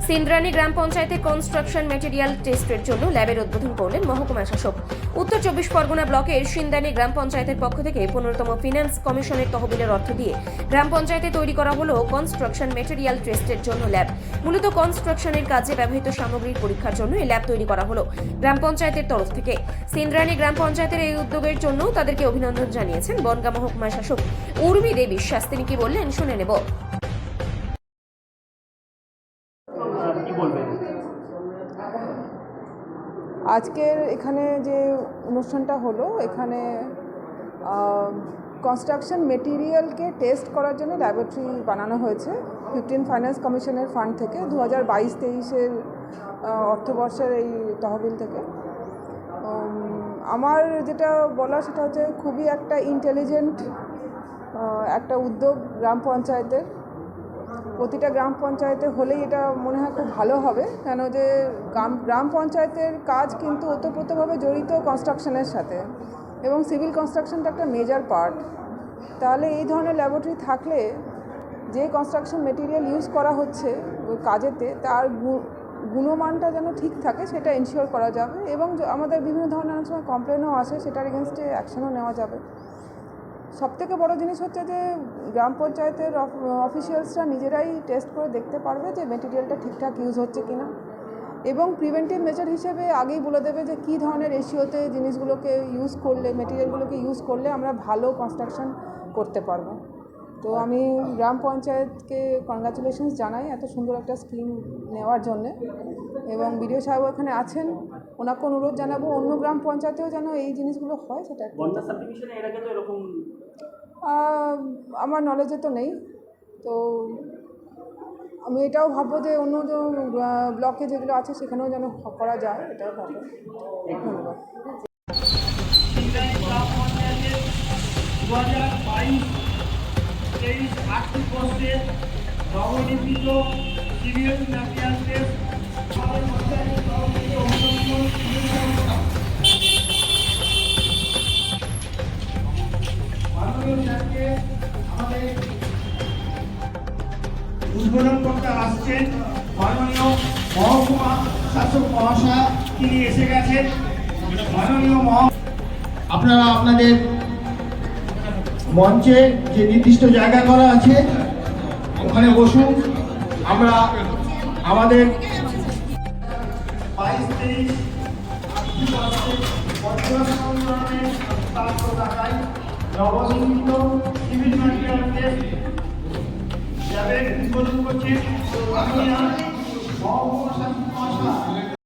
সিন্দ্রানী গ্রাম পঞ্চায়েতে construction material টেস্টের জন্য ল্যাবের উদ্বোধন করলেন মহকুমা শাসক। উত্তর 24 পরগনা ব্লকের সিন্দ্রানী গ্রাম পঞ্চায়েতের পক্ষ থেকে 15তম ফিন্যান্স কমিশনের তহবিলের অর্থ দিয়ে গ্রাম পঞ্চায়েতে তৈরি করা হলো কনস্ট্রাকশন ম্যাটেরিয়াল টেস্টের জন্য ল্যাব। মূলত কনস্ট্রাকশনের কাজে ব্যবহৃত সামগ্রীর পরীক্ষার জন্য এই ল্যাব তৈরি করা হলো গ্রাম পঞ্চায়েতের তরফ থেকে। সিন্দ্রানী গ্রাম পঞ্চায়েতের এই উদ্যোগের জন্য তাদেরকে অভিনন্দন জানিয়েছেন বনগাঁ মহকুমা শাসক উর্মি দেবী বিশ্বাস। তিনি কি বললেন শুনে নেব। আজকের এখানে যে অনুষ্ঠানটা হলো, এখানে কনস্ট্রাকশন মেটেরিয়ালকে টেস্ট করার জন্য ল্যাবরেটরি বানানো হয়েছে 15 ফাইন্যান্স কমিশনের ফান্ড থেকে 2022-23-এর অর্থবর্ষের এই তহবিল থেকে। আমার যেটা বলা সেটা হচ্ছে খুবই একটা ইন্টেলিজেন্ট একটা উদ্যোগ গ্রাম পঞ্চায়েতের। প্রতিটা গ্রাম পঞ্চায়েতে হলেই এটা মনে হয় খুব ভালো হবে, কেন যে গ্রাম পঞ্চায়েতের কাজ কিন্তু ওতপ্রোতভাবে জড়িত কনস্ট্রাকশনের সাথে, এবং সিভিল কনস্ট্রাকশনটা একটা মেজর পার্ট। তাহলে এই ধরনের ল্যাবরেটরি থাকলে যে কনস্ট্রাকশন মেটেরিয়াল ইউজ করা হচ্ছে ওই কাজেতে তার গুণমানটা যেন ঠিক থাকে সেটা এনশিওর করা যাবে, এবং আমাদের বিভিন্ন ধরনের অনেক সময় কমপ্লেনও আসে, সেটার এগেনস্টে অ্যাকশনও নেওয়া যাবে। সবথেকে বড় জিনিস হচ্ছে যে গ্রাম পঞ্চায়েতের অফিসিয়ালসরা নিজেরাই টেস্ট করে দেখতে পারবে যে মেটেরিয়ালটা ঠিকঠাক ইউজ হচ্ছে কিনা, এবং প্রিভেন্টিভ মেজার হিসেবে আগেই বলে দেবে যে কী ধরনের রেশিওতে জিনিসগুলোকে ইউজ করলে, মেটেরিয়ালগুলোকে ইউজ করলে আমরা ভালো কনস্ট্রাকশন করতে পারবো। তো আমি গ্রাম পঞ্চায়েতকে কনগ্রাচুলেশনস জানাই এত সুন্দর একটা স্কিম নেওয়ার জন্যে, এবং বিডিও সাহেব এখানে আছেন, ওনাকে অনুরোধ জানাবো অন্য গ্রাম পঞ্চায়েতেও যেন এই জিনিসগুলো হয়। সেটা আমার নলেজে তো নেই, তো আমি এটাও ভাববো যে অন্য যে ব্লকে যেগুলো আছে সেখানেও যেন করা যায়, এটাও ভাববো। ধন্যবাদ। 2022-23 আর্থিক বর্ষের নবনির্মিত সিভিল ম্যাটেরিয়াল টেস্ট উদ্বোধন করতে আসছেন মাননীয় মহকুমা শাসক মহাশয়। তিনি এসে গেছেন। মাননীয় আপনারা আপনাদের মঞ্চে যে নির্দিষ্ট জায়গা করা আছে ওখানে বসুন। আমরা আমাদের 22-23 নবনির্মিত সিভিল ম্যাটেরিয়াল টেস্ট ল্যাবের উদ্বোধন করছেন মহকুমা শাসক মহাশয়।